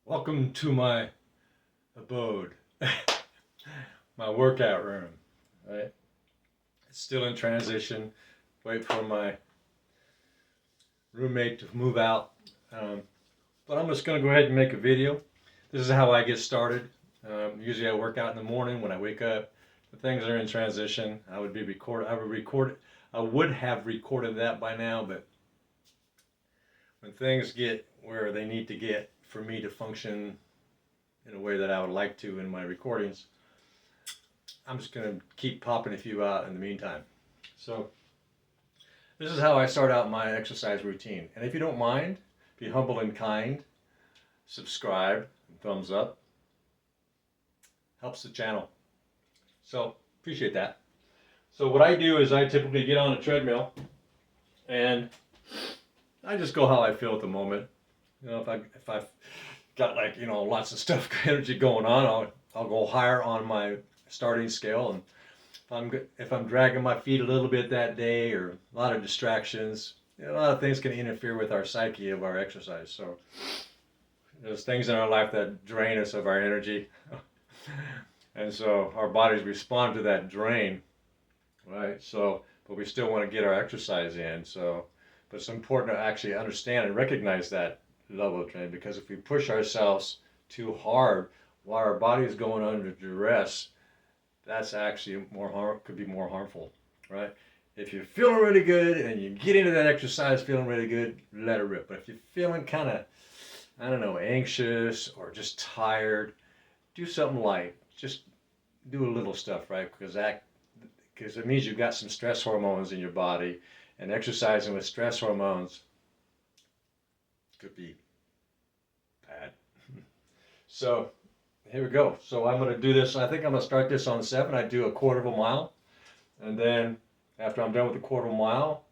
Welcome to my abode, my workout room, right? It's still in transition. Wait for my roommate to move out. But I'm just going to go ahead and make a video. This is how I get started. Usually I work out in the morning when I wake up. The things are in transition. I would have recorded that by now, but when things get where they need to get for me to function in a way that I would like to in my recordings, I'm just going to keep popping a few out in the meantime. So this is how I start out my exercise routine. And if you don't mind, be humble and kind, subscribe, thumbs up. Helps the channel. So appreciate that. So what I do is I typically get on a treadmill and I just go how I feel at the moment. You know, if I've got lots of stuff, energy going on, I'll go higher on my starting scale. And if I'm dragging my feet a little bit that day, or a lot of distractions, a lot of things can interfere with our psyche of our exercise. So there's things in our life that drain us of our energy, and so our bodies respond to that drain, right? So, but we still want to get our exercise in. So, but it's important to actually understand and recognize that level of training, because if we push ourselves too hard while our body is going under duress, that's actually could be more harmful, right? If you're feeling really good and you get into that exercise feeling really good, let it rip. But if you're feeling kind of, I don't know, anxious or just tired, do something light. Just do a little stuff, right? Because it means you've got some stress hormones in your body, and exercising with stress hormones could be bad. So here we go. So I'm going to do this. I think I'm going to start this on 7. I do a quarter of a mile. And then after I'm done with the quarter of a mile,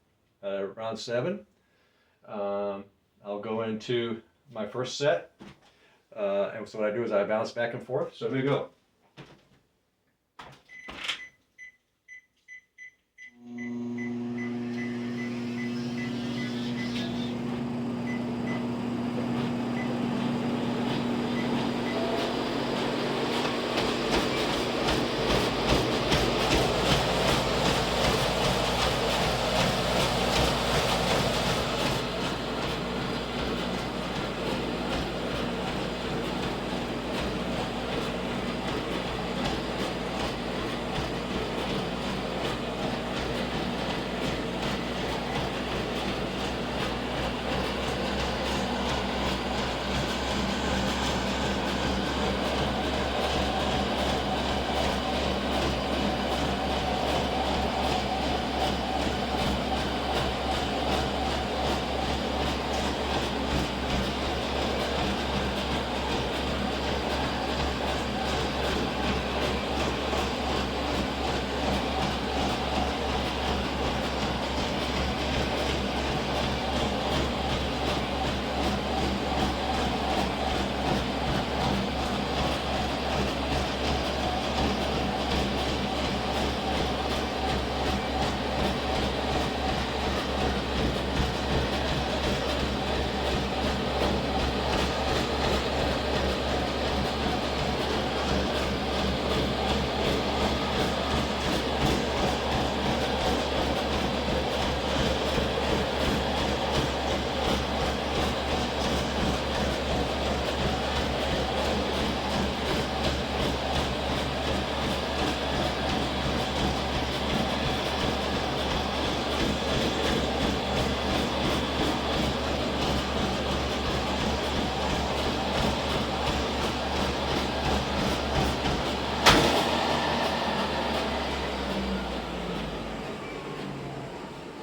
around 7, I'll go into my first set. And so what I do is I bounce back and forth. So here we go.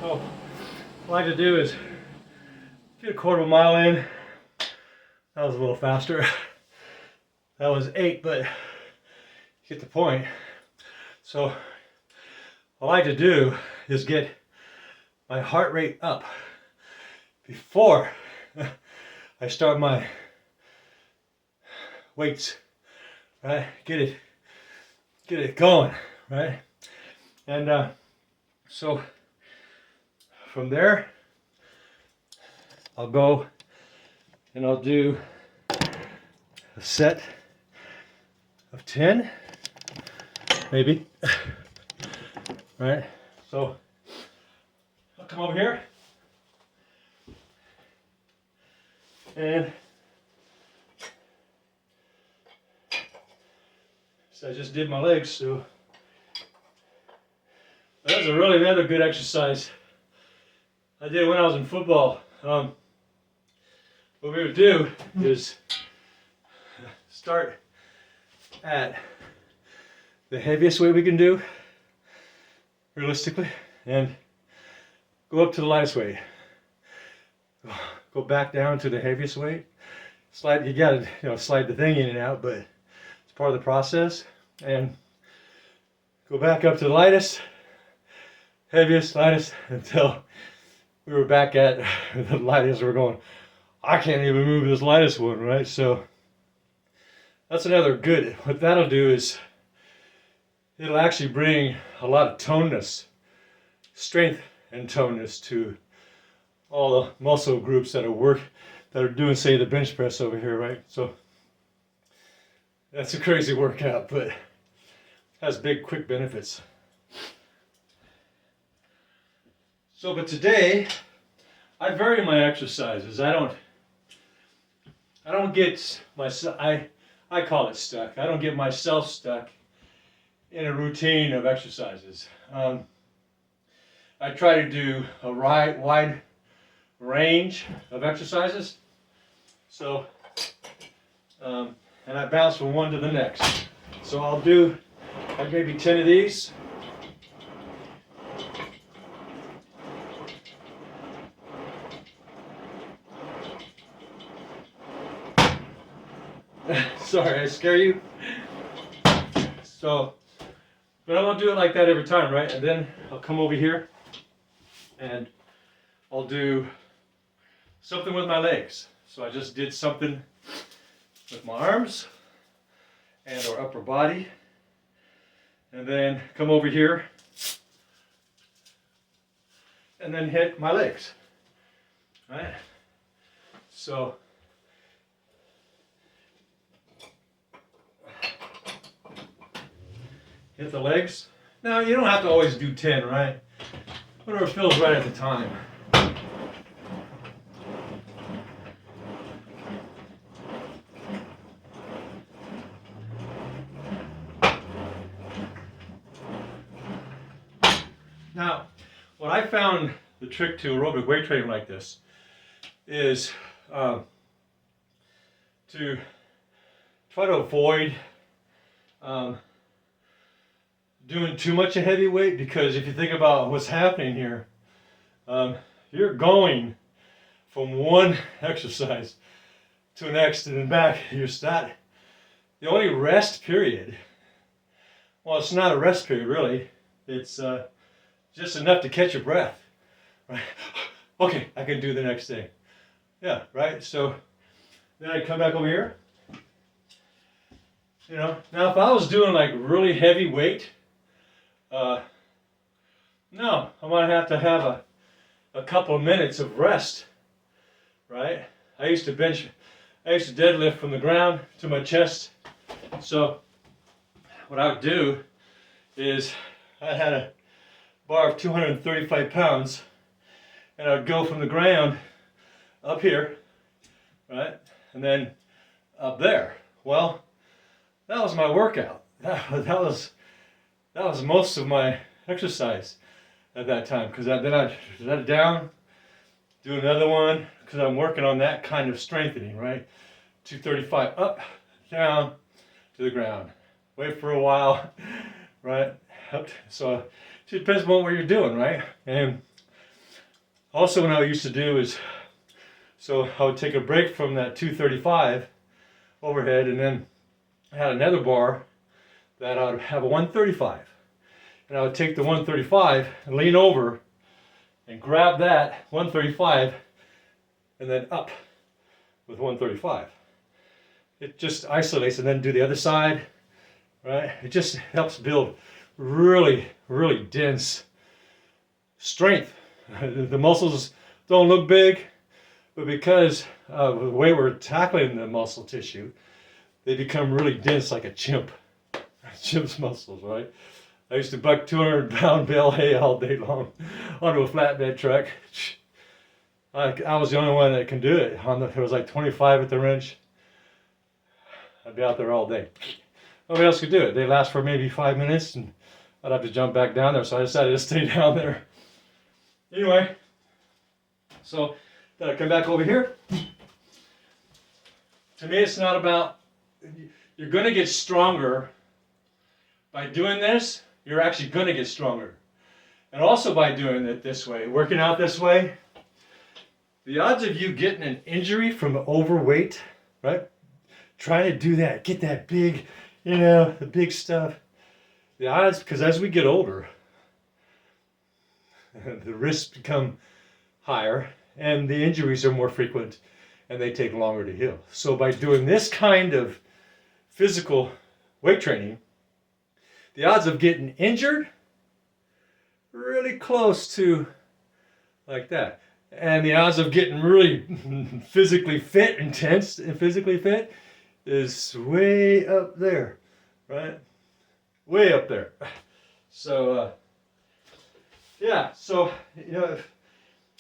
So what I like to do is get a quarter of a mile in. That was a little faster. That was 8, but you get the point. So what I like to do is get my heart rate up before I start my weights, right? Get it going, right? And so from there, I'll go and I'll do a set of 10, maybe. Right? So I'll come over here and so I just did my legs, so that's really another good exercise. I did it when I was in football. What we would do is start at the heaviest weight we can do, realistically, and go up to the lightest weight. Go back down to the heaviest weight. Slide. You gotta, slide the thing in and out, but it's part of the process. And go back up to the lightest, heaviest, lightest, until we were back at the lightest. We're going, I can't even move this lightest one, right? So that's another good. What that'll do is it'll actually bring a lot of toneness, strength and toneness to all the muscle groups that are doing, say, the bench press over here, right? So that's a crazy workout, but has big, quick benefits. So, but today I vary my exercises. I don't get myself. I call it stuck. I don't get myself stuck in a routine of exercises. I try to do a wide range of exercises. So, and I bounce from one to the next. So I'll do like maybe 10 of these. Sorry, I scare you. So, but I won't do it like that every time, right? And then I'll come over here and I'll do something with my legs. So I just did something with my arms and or upper body. And then come over here and then hit my legs. Right? So hit the legs. Now you don't have to always do 10, right? Whatever feels right at the time. Now, what I found the trick to aerobic weight training like this is to try to avoid doing too much of heavy weight, because if you think about what's happening here, you're going from one exercise to the next and then back. The only rest period, well, it's not a rest period really, it's just enough to catch your breath, right? Okay, I can do the next thing. Yeah, right? So then I come back over here. Now if I was doing like really heavy weight, no, I might have to have a couple of minutes of rest, right? I used to deadlift from the ground to my chest. So what I would do is I had a bar of 235 pounds and I would go from the ground up here, right? And then up there. Well, that was my workout. That was most of my exercise at that time, because then I'd let it down, do another one, because I'm working on that kind of strengthening, right? 235 up, down, to the ground. Wait for a while, right? So it depends on what you're doing, right? And also what I used to do is, so I would take a break from that 235 overhead, and then I had another bar that I would have a 135. And I would take the 135 and lean over and grab that 135 and then up with 135. It just isolates, and then do the other side, right? It just helps build really, really dense strength. The muscles don't look big, but because of the way we're tackling the muscle tissue, they become really dense like a chimp. Chimp's muscles, right? I used to buck 200-pound bale hay all day long onto a flatbed truck. I was the only one that can do it. There was like 25 at the wrench. I'd be out there all day. Nobody else could do it. They last for maybe 5 minutes, and I'd have to jump back down there. So I decided to stay down there. Anyway, so then I come back over here. To me, it's not about, you're going to get stronger by doing this. You're actually going to get stronger. And also by doing it this way, working out this way, the odds of you getting an injury from overweight, right? Trying to do that, get that big, the big stuff. The odds, because as we get older, the risks become higher and the injuries are more frequent and they take longer to heal. So by doing this kind of physical weight training, the odds of getting injured really close to like that. And the odds of getting really physically fit, intense and physically fit is way up there, right? Way up there. So, yeah, so,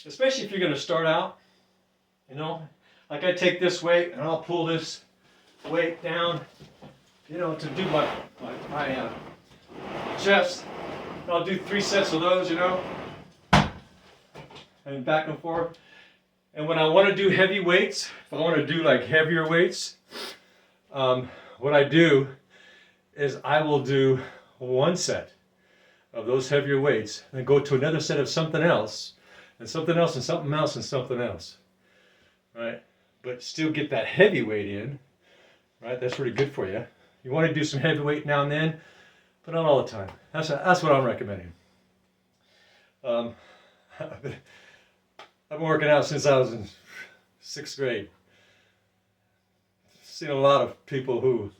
especially if you're going to start out, like I take this weight and I'll pull this weight down, to do my chest. I'll do 3 sets of those, and back and forth. And when I want to do heavy weights, if I want to do like heavier weights, what I do is I will do 1 set of those heavier weights, and then go to another set of something else, and something else, and something else, and something else, right? But still get that heavy weight in, right? That's really good for you. You want to do some heavy weight now and then, but not all the time. That's what I'm recommending. I've been working out since I was in 6th grade. Seen a lot of people who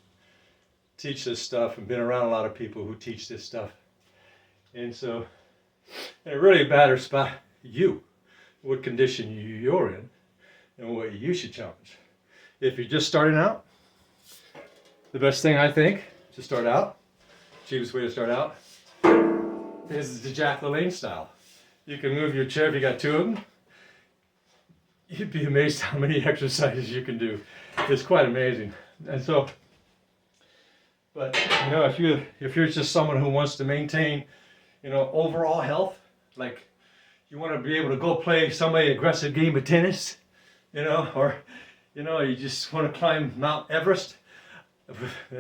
teach this stuff and been around a lot of people who teach this stuff. And so it really matters about you, what condition you're in and what you should challenge. If you're just starting out, the best thing I think to start out, cheapest way to start out, is the Jack LaLanne style. You can move your chair if you got 2 of them. You'd be amazed how many exercises you can do. It's quite amazing. And so, but if you're just someone who wants to maintain, overall health, like you want to be able to go play somebody aggressive game of tennis, or you just want to climb Mount Everest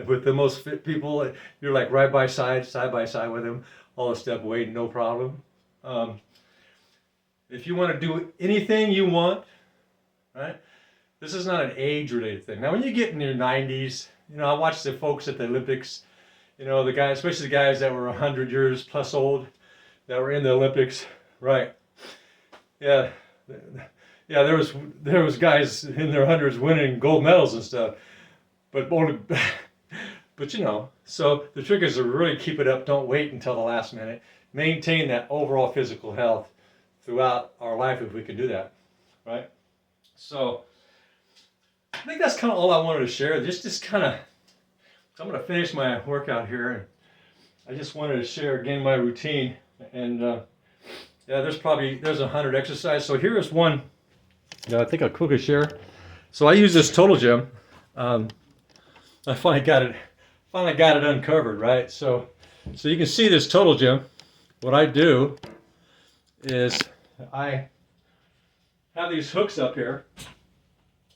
with the most fit people, you're like side by side with them, all the step weight, no problem. If you want to do anything you want, right? This is not an age-related thing. Now, when you get in your 90s, I watch the folks at the Olympics, the guys, especially the guys that were 100 years plus old, that were in the Olympics, right? Yeah, there was guys in their hundreds winning gold medals and stuff, but so the trick is to really keep it up. Don't wait until the last minute. Maintain that overall physical health throughout our life if we can do that, right? So I think that's kind of all I wanted to share. Just kind of, I'm going to finish my workout here, and I just wanted to share again my routine. And there's 100 exercises. So here is one that I think I'll quickly share. So I use this Total Gym. I finally got it uncovered, right? So you can see this Total Gym. What I do is I have these hooks up here,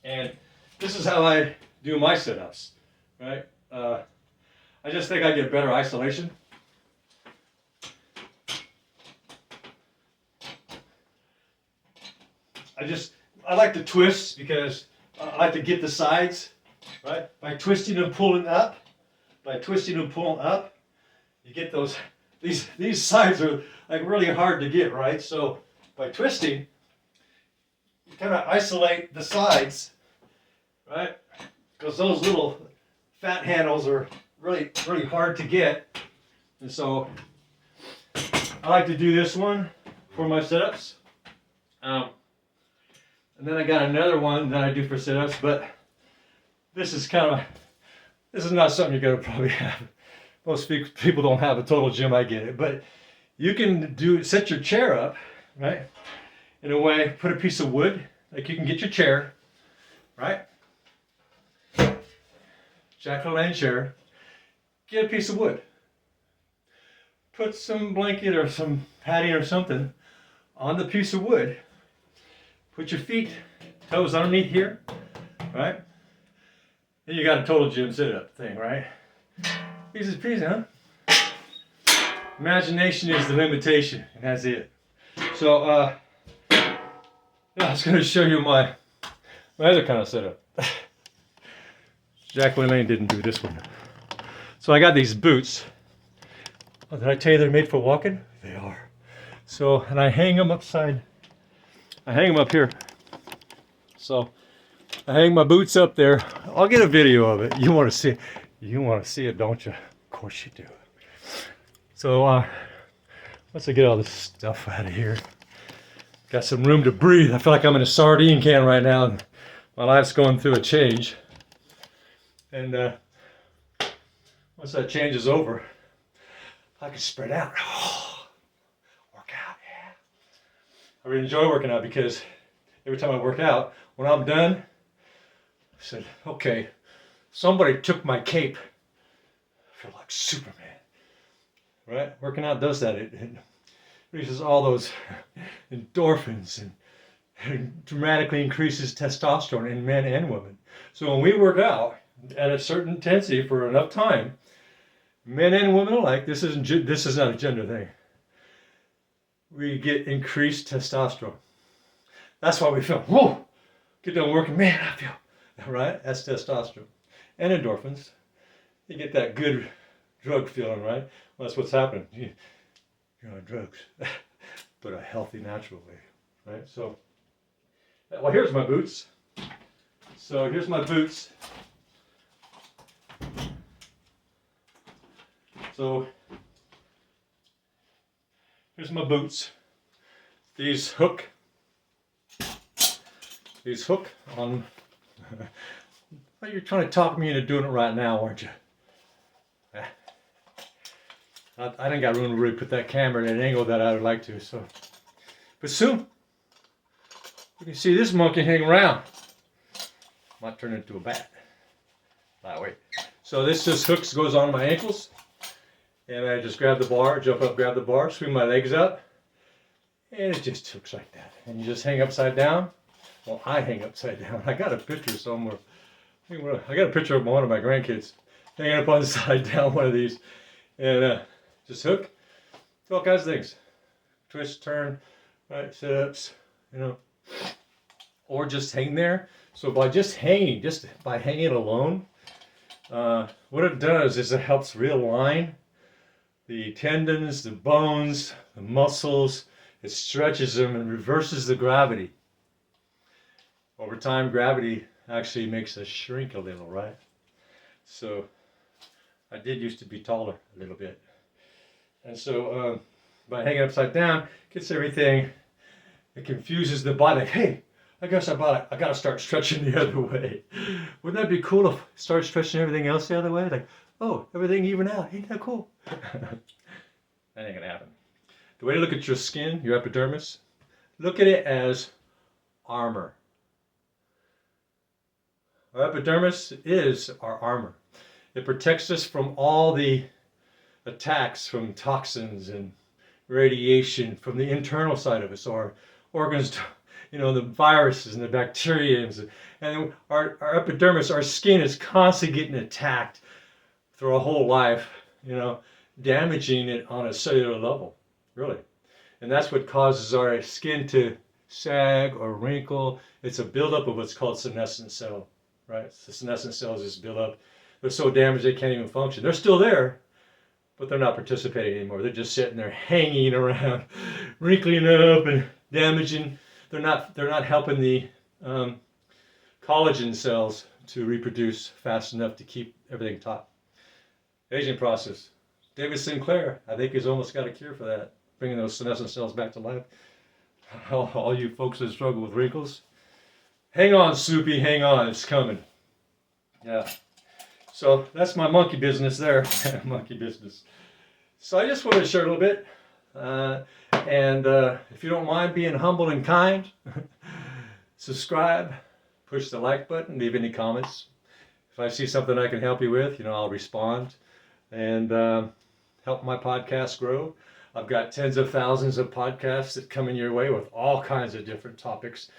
and this is how I do my sit-ups, right? I just think I get better isolation. I like to twist because I like to get the sides, right? By twisting and pulling up, you get those, these sides are like really hard to get, right? So by twisting, you kind of isolate the sides, right? Because those little fat handles are really, really hard to get. And so I like to do this one for my sit-ups. And then I got another one that I do for sit-ups, but this is kind of This is not something you're gonna probably have. Most people don't have a total gym, I get it. But you can set your chair up, right? In a way, put a piece of wood, like you can get your chair, right? Jack LaLanne chair, get a piece of wood. Put some blanket or some padding or something on the piece of wood. Put your feet, toes underneath here, right? And you got a total gym sit-up thing, right? Easy peasy, huh? Imagination is the limitation, and that's it. So, yeah, I was going to show you my other kind of setup. Jack LaLanne didn't do this one. So I got these boots. Oh, did I tell you they're made for walking? They are. So, and I hang them up here. So, I hang my boots up there. I'll get a video of it. You want to see it? You want to see it, don't you? Of course you do. So, once I get all this stuff out of here, got some room to breathe. I feel like I'm in a sardine can right now. And my life's going through a change. And once that change is over, I can spread out. Work out, yeah. I really enjoy working out because every time I work out, when I'm done, I said, okay, somebody took my cape. I feel like Superman. Right? Working out does that. It releases all those endorphins and dramatically increases testosterone in men and women. So when we work out at a certain intensity for enough time, men and women alike, this is not a gender thing. We get increased testosterone. That's why we feel, whoa, get done working, man, I feel, right? That's testosterone. And endorphins. You get that good drug feeling, right? Well, that's what's happening. You're on drugs, but a healthy, natural way, right? So, well, here's my boots. So here's my boots. So here's my boots. These hook on. Well, you're trying to talk me into doing it right now, aren't you? I didn't got room to really put that camera at an angle that I would like to. So, but soon you can see this monkey hang around. Might turn into a bat. That way. So this just goes on my ankles. And I just grab the bar, jump up, grab the bar, swing my legs up, and it just hooks like that. And you just hang upside down. Well, I hang upside down. I got a picture somewhere. I got a picture of one of my grandkids hanging up on the side down one of these. And just hook. Do all kinds of things. Twist, turn, right, sit-ups, or just hang there. So by by hanging alone, what it does is it helps realign the tendons, the bones, the muscles. It stretches them and reverses the gravity. Over time, gravity actually makes us shrink a little, right? So I did used to be taller a little bit. And so by hanging upside down, gets everything, it confuses the body. Like, hey, I guess I got to start stretching the other way. Wouldn't that be cool if I start stretching everything else the other way? Like, oh, everything even out. Ain't that cool? That ain't gonna happen. The way to look at your skin, your epidermis, look at it as armor. Our epidermis is our armor. It protects us from all the attacks from toxins and radiation from the internal side of us, our organs, the viruses and the bacteria. And our epidermis, our skin is constantly getting attacked through our whole life, damaging it on a cellular level, really. And that's what causes our skin to sag or wrinkle. It's a buildup of what's called senescent cell, right? The senescent cells just build up. They're so damaged they can't even function. They're still there, but they're not participating anymore. They're just sitting there hanging around, wrinkling up and damaging. They're not helping the collagen cells to reproduce fast enough to keep everything taut. Aging process. David Sinclair, I think, he's almost got a cure for that, bringing those senescent cells back to life. All you folks that struggle with wrinkles, hang on, Soupy, hang on, it's coming. Yeah. So that's my monkey business there. Monkey business. So I just wanted to share a little bit. And if you don't mind being humble and kind, subscribe, push the like button, leave any comments. If I see something I can help you with, I'll respond and help my podcast grow. I've got tens of thousands of podcasts that come in your way with all kinds of different topics,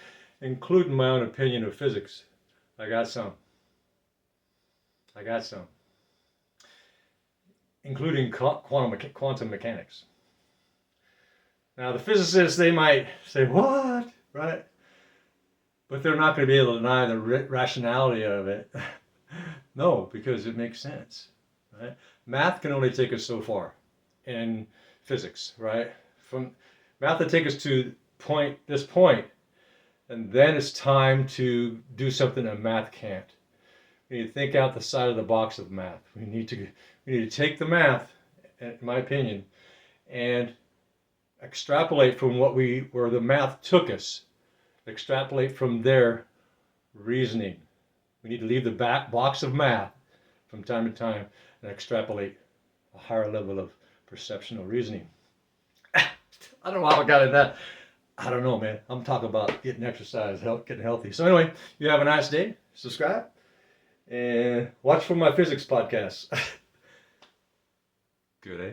including my own opinion of physics. I got some. Including quantum mechanics. Now, the physicists, they might say, what? Right? But they're not going to be able to deny the rationality of it. No, because it makes sense. Right? Math can only take us so far in physics, right? From math will take us to this point, and then it's time to do something that math can't. We need to think out the side of the box of math. We need to take the math, in my opinion, and extrapolate from where the math took us. Extrapolate from their reasoning. We need to leave the box of math from time to time and extrapolate a higher level of perceptional reasoning. I don't know how I got in that. I don't know, man. I'm talking about getting exercise, getting healthy. So anyway, you have a nice day. Subscribe and watch for my physics podcasts. Good, eh?